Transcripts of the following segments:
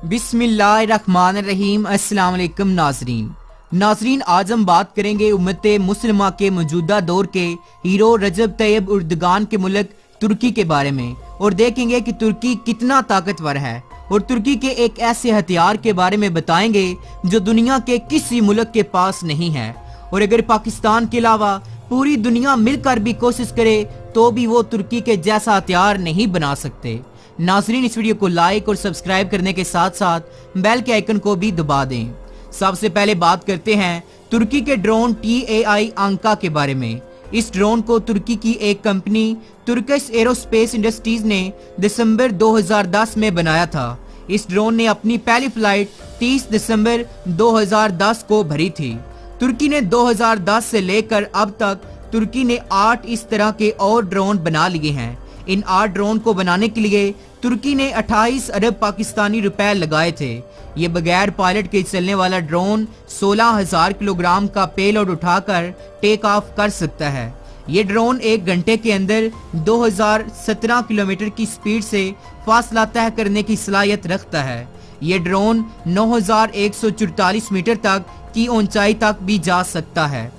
बिस्मिल्लाहिर्रहमानिर्रहीम। अस्सलाम वालेकुम नाजरीन, आज हम बात करेंगे उम्मत मुस्लिमा के मौजूदा दौर के हीरो रजब तैयब उर्दगान के मुल्क तुर्की के बारे में और देखेंगे कि तुर्की कितना ताकतवर है और तुर्की के एक ऐसे हथियार के बारे में बताएंगे जो दुनिया के किसी मुल्क के पास नहीं है और अगर पाकिस्तान के अलावा पूरी दुनिया मिलकर भी कोशिश करे तो भी वो तुर्की के जैसा हथियार नहीं बना सकते। नाजरीन, इस वीडियो को लाइक और सब्सक्राइब करने के साथ साथ बेल के आइकन को भी दबा दें। सबसे पहले बात करते हैं तुर्की के ड्रोन TAI आंका के बारे में। इस ड्रोन को तुर्की की एक कंपनी तुर्किश एरोस्पेस इंडस्ट्रीज ने दिसंबर 2010 में बनाया था। इस ड्रोन ने अपनी पहली फ्लाइट 30 दिसंबर 2010 को भरी थी। तुर्की ने 2010 से लेकर अब तक तुर्की ने 8 इस तरह के और ड्रोन बना लिए हैं। इन 8 ड्रोन को बनाने के लिए तुर्की ने 28 अरब पाकिस्तानी रुपए लगाए थे। ये बगैर पायलट के चलने वाला ड्रोन 16,000 किलोग्राम का पेलोड उठाकर टेक ऑफ कर सकता है। ये ड्रोन 1 घंटे के अंदर 2017 किलोमीटर की स्पीड से फासला तय करने की सलाहियत रखता है। ये ड्रोन 9,144 मीटर तक की ऊंचाई तक भी जा सकता है।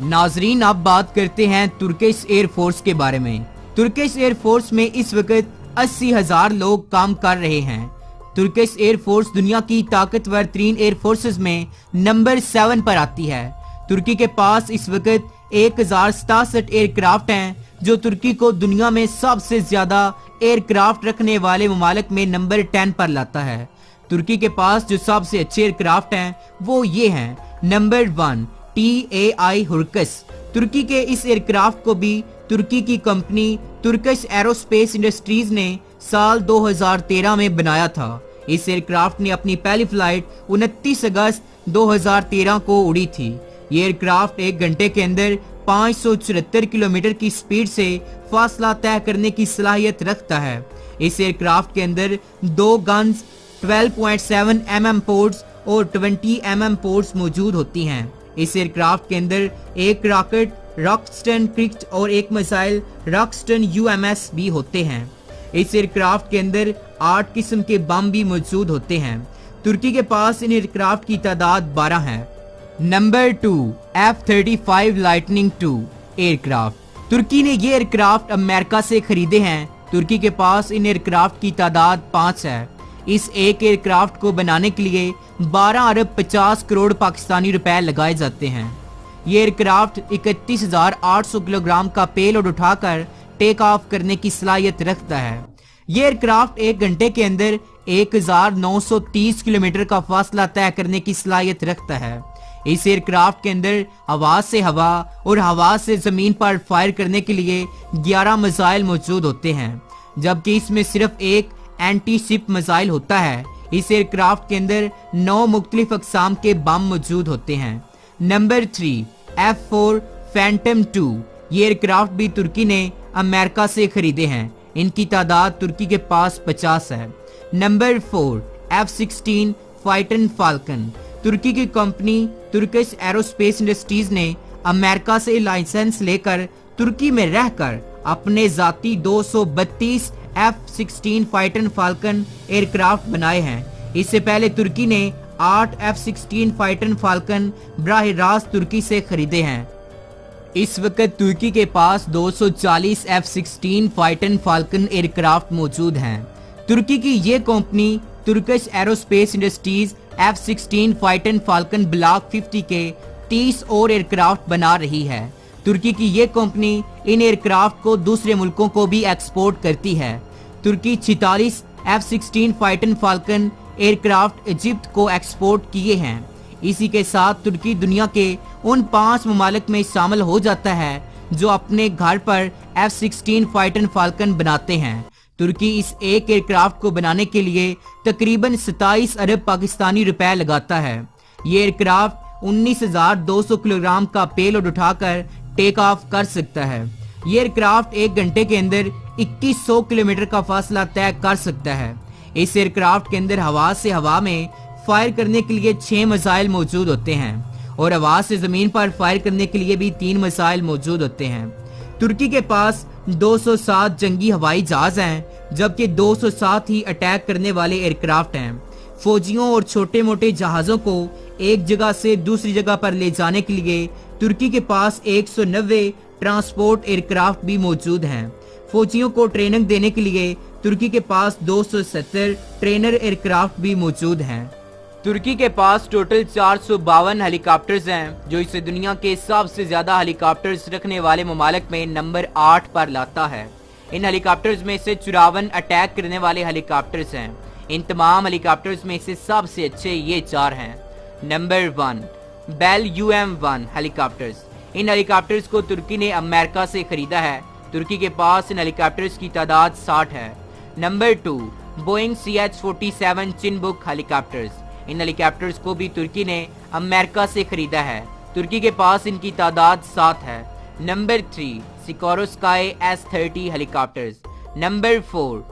नाजरीन, अब बात करते हैं तुर्किश एयरफोर्स के बारे में। तुर्किश एयरफोर्स में इस वक्त 80,000 लोग काम कर रहे हैं। तुर्किश एयरफोर्स दुनिया की ताकतवर 3 एयरफोर्सेस में नंबर 7 पर आती है। तुर्की के पास इस वक्त 1067 एयरक्राफ्ट हैं, जो तुर्की को दुनिया में सबसे ज्यादा एयरक्राफ्ट रखने वाले ममालिक में नंबर 10 पर लाता है। तुर्की के पास जो सबसे अच्छे एयरक्राफ्ट हैं वो ये हैं। Number 1 TAI हुर्कस। तुर्की के इस एयरक्राफ्ट को भी तुर्की की कंपनी तुर्किश एरोस्पेस इंडस्ट्रीज ने साल 2013 में बनाया था। इस एयरक्राफ्ट ने अपनी पहली फ्लाइट 29 अगस्त 2013 को उड़ी थी। ये एयरक्राफ्ट 1 घंटे के अंदर 574 किलोमीटर की स्पीड से फासला तय करने की सलाहियत रखता है। इस एयरक्राफ्ट के अंदर 2 गन्स, 12.7 mm पोर्ट्स और 20 mm पोर्ट्स मौजूद होती हैं। इस एयरक्राफ्ट के अंदर एक रॉकेट रॉकस्टन क्रिक्ट और एक मिसाइल रॉकस्टन UMS भी होते हैं। इस एयरक्राफ्ट के अंदर 8 किस्म के बम भी मौजूद होते हैं। तुर्की के पास इन एयरक्राफ्ट की तादाद 12 है। Number 2 F-35 lightning II aircraft. तुर्की ने ये एयरक्राफ्ट अमेरिका से खरीदे हैं। तुर्की के पास इन एयरक्राफ्ट की तादाद 5 है। इस एक एयरक्राफ्ट को बनाने के लिए 12 अरब 50 करोड़ पाकिस्तानी रुपए लगाए जाते हैं। ये एयरक्राफ्ट 31,800 किलोग्राम का पेलोड उठाकर टेक ऑफ करने की सलाहियत रखता है। ये एयरक्राफ्ट 1 घंटे के अंदर 1930 किलोमीटर का फासला तय करने की सलाहियत रखता है। इस एयरक्राफ्ट के अंदर हवा से हवा और हवा से जमीन पर फायर करने के लिए 11 मिसाइल मौजूद होते हैं, जबकि इसमें सिर्फ एक एंटी शिप मिसाइल होता है। इस एयरक्राफ्ट के अंदर 9 मुख्तलिफ अक़साम के बम मौजूद होते हैं। Number 3 F-4 Phantom II। ये एयरक्राफ्ट भी तुर्की ने अमेरिका से खरीदे हैं। इनकी तादाद तुर्की के पास 50 है। Number 4 F-16 Phaeton falcon. तुर्की की कंपनी तुर्किश एरोस्पेस इंडस्ट्रीज ने अमेरिका से लाइसेंस लेकर तुर्की में रहकर अपने जाती 232 F-16 फाइटन फाल्कन एयरक्राफ्ट बनाए हैं। इससे पहले तुर्की ने 8 F-16 फाइटन फाल्कन बराह रास्त तुर्की से खरीदे हैं। इस वक्त तुर्की के पास 240 F-16 फाइटन फाल्कन एयरक्राफ्ट मौजूद हैं। तुर्की की ये company Turkish aerospace industries F-16 Phaeton falcon block 50 के 30 और एयरक्राफ्ट बना रही है। तुर्की की ये कंपनी इन एयरक्राफ्ट को दूसरे मुल्कों को भी एक्सपोर्ट करती है। तुर्की 46 F-16 Phaeton falcon aircraft Egypt को एक्सपोर्ट किए हैं। इसी के साथ तुर्की दुनिया के उन 5 ममालिक में शामिल हो जाता है जो अपने घर पर F-16 फाइटन फाल्कन बनाते हैं। तुर्की इस एक एयरक्राफ्ट को बनाने के लिए तकरीबन 27 अरब पाकिस्तानी रुपए लगाता है। ये एयरक्राफ्ट 19,200 किलोग्राम का पेलोड उठाकर टेक ऑफ कर सकता है। ये एयरक्राफ्ट 1 घंटे के अंदर 2100 किलोमीटर का फासला तय कर सकता है। इस एयरक्राफ्ट के अंदर हवा से हवा में फायर करने के लिए 6 मिसाइल मौजूद होते हैं और हवा से जमीन पर फायर करने के लिए भी 3 मिसाइल मौजूद होते हैं। तुर्की के पास 207 जंगी हवाई जहाज हैं, जबकि 207 ही अटैक करने वाले एयरक्राफ्ट हैं। फौजियों और छोटे मोटे जहाजों को एक जगह से दूसरी जगह पर ले जाने के लिए तुर्की के पास 190 ट्रांसपोर्ट एयरक्राफ्ट भी मौजूद हैं। फौजियों को ट्रेनिंग देने के लिए तुर्की के पास 270 ट्रेनर एयरक्राफ्ट भी मौजूद हैं। तुर्की के पास टोटल 452 हेलीकॉप्टर्स हैं, जो इसे दुनिया के सबसे ज्यादा हेलीकॉप्टर्स रखने वाले ममालिक में नंबर 8 पर लाता है। इन हेलीकॉप्टर्स में से 54 अटैक करने वाले हेलीकॉप्टर्स हैं। इन तमाम हेलीकॉप्टर्स में से सबसे अच्छे ये 4 हैं। Number 1 Bell UM-1 helicopters. इन हेलीकॉप्टर्स को तुर्की ने अमेरिका से खरीदा है। तुर्की के पास इन हेलीकॉप्टर्स की तादाद 60 है। Number 2 Boeing CH-47 Chinook helicopters. इन हेलीकॉप्टर्स को भी तुर्की ने अमेरिका से खरीदा है। तुर्की के पास इनकी तादाद 7 है। Number 3 सिकोरोस्काई S-30 helicopters. Number 4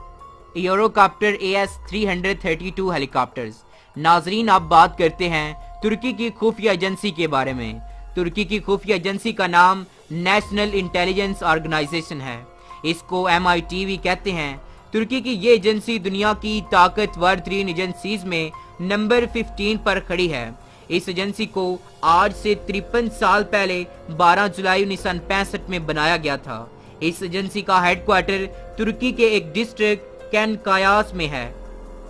Eurocopter AS-332 helicopters. नाजरीन, अब बात करते हैं तुर्की की खुफिया एजेंसी के बारे में। तुर्की की खुफिया एजेंसी का नाम नेशनल इंटेलिजेंस ऑर्गेनाइजेशन है। इसको MIT भी कहते हैं। तुर्की की ये एजेंसी दुनिया की ताकतवर तरीन एजेंसीज में नंबर 15 पर खड़ी है। इस एजेंसी को आज से 53 साल पहले 12 जुलाई 1965 में बनाया गया था। इस एजेंसी का हेडक्वार्टर तुर्की के एक डिस्ट्रिक्ट कैनकायास में है।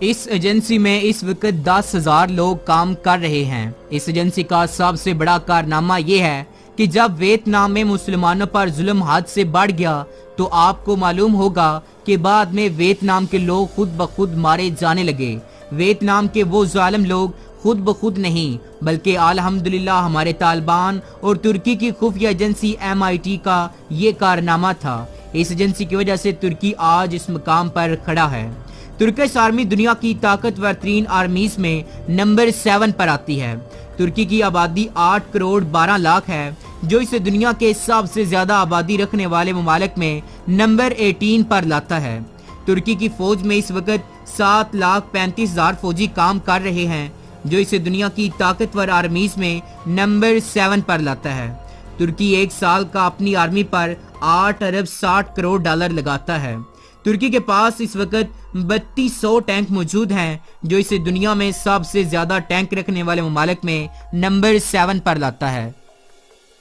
इस एजेंसी में इस वक्त 10,000 लोग काम कर रहे हैं। इस एजेंसी का सबसे बड़ा कारनामा ये है कि जब वियतनाम में मुसलमानों पर जुल्म हद से बढ़ गया तो आपको मालूम होगा कि बाद में वियतनाम के लोग खुद ब खुद मारे जाने लगे। वियतनाम के वो जालिम लोग खुद ब खुद नहीं, बल्कि अल्हम्दुलिल्लाह हमारे तालिबान और तुर्की की खुफिया एजेंसी MIT का ये कारनामा था। इस एजेंसी की वजह से तुर्की आज इस मुकाम पर खड़ा है। तुर्किश आर्मी दुनिया की ताकतवर तरीन आर्मीज में नंबर 7 पर आती है। तुर्की की आबादी 8 करोड़ 12 लाख है, जो इसे दुनिया के सबसे ज्यादा आबादी रखने वाले ममालिक में नंबर 18 पर लाता है। तुर्की की फौज में इस वक्त 7,35,000 फौजी काम कर रहे हैं, जो इसे दुनिया की ताकतवर आर्मीज में नंबर 7 पर लाता है। तुर्की एक साल का अपनी आर्मी पर 8 अरब 60 करोड़ डॉलर लगाता है। तुर्की के पास इस वक्त 3200 टैंक मौजूद हैं, जो इसे दुनिया में सबसे ज्यादा टैंक रखने वाले ममालिक में नंबर 7 पर लाता है।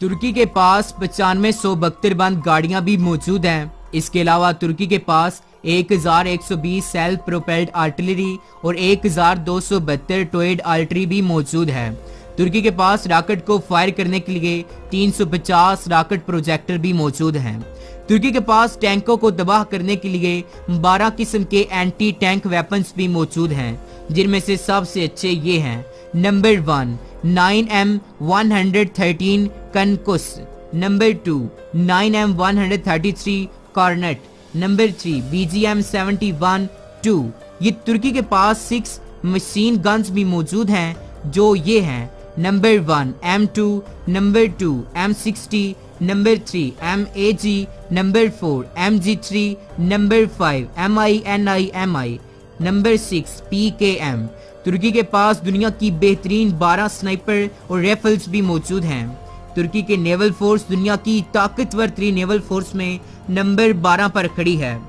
तुर्की के पास 9572 बंद गाड़ियां भी मौजूद हैं। इसके अलावा तुर्की के पास 1120 सेल्फ प्रोपेल्ड आर्टिलरी और 1272 टोयड आर्टिलरी भी मौजूद है। तुर्की के पास रॉकेट को फायर करने के लिए 350 रॉकेट प्रोजेक्टर भी मौजूद हैं। तुर्की के पास टैंकों को तबाह करने के लिए 12 किस्म के एंटी टैंक वेपन्स भी मौजूद हैं, जिनमें से सबसे अच्छे ये हैं। Number 1 9M113 Konkurs. Number 2 9M133 Kornet. Number 3 BGM-71-2। ये तुर्की के पास 6 मशीन गन्स भी मौजूद हैं, जो ये हैं। Number 1 M2, number 2 M60, number 3 MAG, number 4 MG3, number 5 MINI, number 6 PKM। तुर्की के पास दुनिया की बेहतरीन 12 स्नाइपर और राइफल्स भी मौजूद हैं। तुर्की के नेवल फोर्स दुनिया की ताकतवर तरीन नेवल फोर्स में नंबर 12 पर खड़ी है।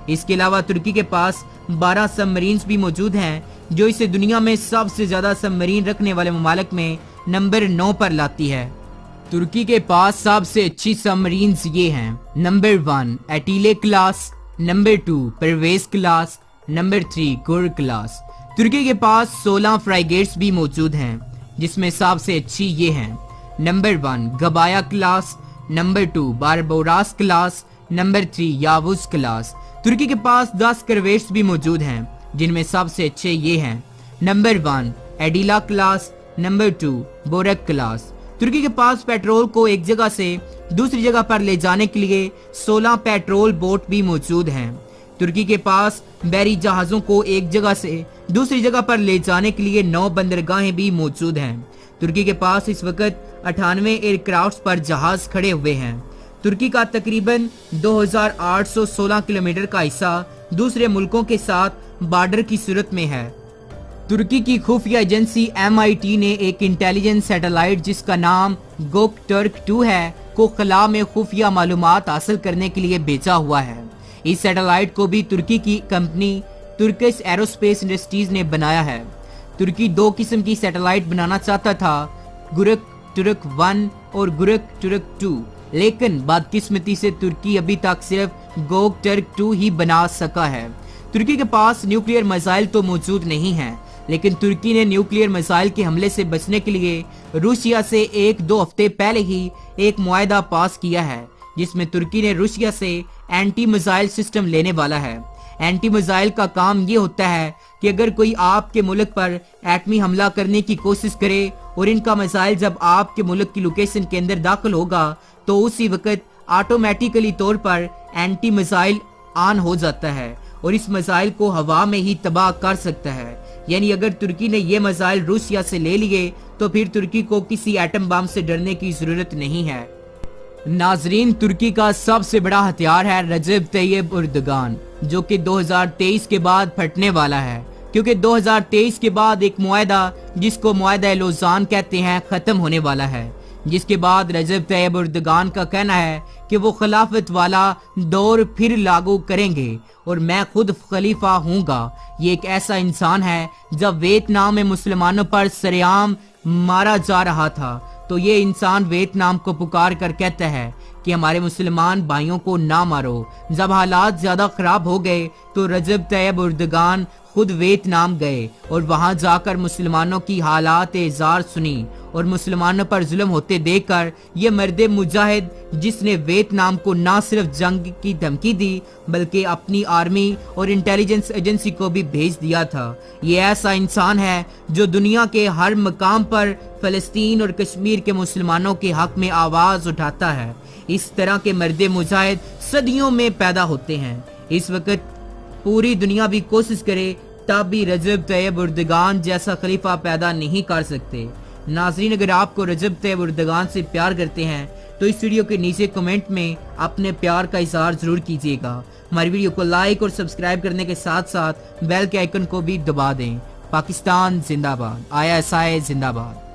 इसके अलावा तुर्की के पास 12 सबमरीन्स भी मौजूद हैं, जो इसे दुनिया में सबसे ज्यादा सबमरीन रखने वाले ममालिक में नंबर 9 पर लाती है। तुर्की के पास सबसे अच्छी सबमरीन्स ये हैं। Number 1 Atilay class, number 2 Preveze class, number 3 Gur class. तुर्की के पास 16 फ्राइगेट्स भी मौजूद हैं, जिसमें सबसे अच्छी ये हैं। Number 1 Gabya class, number 2 Barbaros class, number 3 Yavuz class. तुर्की के पास 10 करवेट्स भी मौजूद हैं, जिनमें सबसे अच्छे ये हैं। नंबर 1 एडिला क्लास, नंबर 2 बोरक क्लास। तुर्की के पास पेट्रोल को एक जगह से दूसरी जगह पर ले जाने के लिए 16 पेट्रोल बोट भी मौजूद हैं। तुर्की के पास बहरी जहाजों को एक जगह से दूसरी जगह पर ले जाने के लिए 9 बंदरगाहें भी मौजूद हैं। तुर्की के पास इस वक्त 98 एयरक्राफ्ट पर जहाज खड़े हुए हैं। तुर्की का तकरीबन 2816 किलोमीटर का हिस्सा दूसरे मुल्कों के साथ बॉर्डर की सूरत में है। तुर्की की खुफिया एजेंसी MIT ने एक इंटेलिजेंस सैटेलाइट जिसका नाम गोकटर्क-2 है को खला में खुफिया मालूमात हासिल करने के लिए भेजा हुआ है। इस सैटेलाइट को भी तुर्की की कंपनी तुर्किश एरोस्पेस इंडस्ट्रीज ने बनाया है। तुर्की 2 किस्म की सैटेलाइट बनाना चाहता था, गुरक तुर्क 1 और गुरक तुर्क 2, लेकिन बदकिस्मती से तुर्की अभी तक सिर्फ गोक टर्क 2 ही बना सका है। तुर्की के पास न्यूक्लियर मिसाइल तो मौजूद नहीं है, लेकिन तुर्की ने न्यूक्लियर मिसाइल के हमले से बचने के लिए रूसिया से 1-2 हफ्ते पहले ही एक मुआहदा पास किया है, जिसमें तुर्की ने रूसिया से एंटी मिसाइल सिस्टम लेने वाला है। एंटी मिसाइल का काम ये होता है कि अगर कोई आपके मुल्क पर एटमी हमला करने की कोशिश करे और इनका मिसाइल जब आपके मुल्क की लोकेशन के अंदर दाखिल होगा तो उसी वक्त ऑटोमेटिकली तौर पर एंटी मिसाइल ऑन हो जाता है और इस मिसाइल को हवा में ही तबाह कर सकता है। यानी अगर तुर्की ने ये मिसाइल रूसिया से ले लिए तो फिर तुर्की को किसी एटम बम से डरने की जरूरत नहीं है। नाजरीन, तुर्की का सबसे बड़ा हथियार है रजब तैयब उर्दगान, जो कि 2023 के बाद फटने वाला है, क्योंकि 2023 के बाद एक मुआहदा जिसको मुआहदा लोज़ान कहते हैं खत्म होने वाला है, जिसके बाद रजब तैयब उर्दगान का कहना है कि वो खिलाफत वाला दौर फिर लागू करेंगे और मैं खुद खलीफा हूँगा। ये एक ऐसा इंसान है, जब वियतनाम में मुसलमानों पर सरेआम मारा जा रहा था तो ये इंसान वियतनाम को पुकार कर कहता है कि हमारे मुसलमान भाइयों को ना मारो। जब हालात ज्यादा खराब हो गए तो रजब तैयब उर्दगान खुद वियतनाम गए और वहां जाकर मुसलमानों की हालात एजार सुनी और मुसलमानों पर जुल्म होते देखकर ये मर्द मुजाहिद, जिसने वियतनाम को ना सिर्फ जंग की धमकी दी बल्कि अपनी आर्मी और इंटेलिजेंस एजेंसी को भी भेज दिया था, ये ऐसा इंसान है जो दुनिया के हर मकाम पर फलस्तीन और कश्मीर के मुसलमानों के हक में आवाज उठाता है। इस तरह के मर्द मुजाहिद सदियों में पैदा होते हैं। इस वक्त पूरी दुनिया भी कोशिश करे तब भी रजब तैयब उर्दगान जैसा खलीफा पैदा नहीं कर सकते। नाज़रीन, अगर आपको रजब तैयब उर्दगान से प्यार करते हैं तो इस वीडियो के नीचे कमेंट में अपने प्यार का इजहार जरूर कीजिएगा। हमारी वीडियो को लाइक और सब्सक्राइब करने के साथ साथ बेल के आइकन को भी दबा दें। पाकिस्तान जिंदाबाद, ISI जिंदाबाद।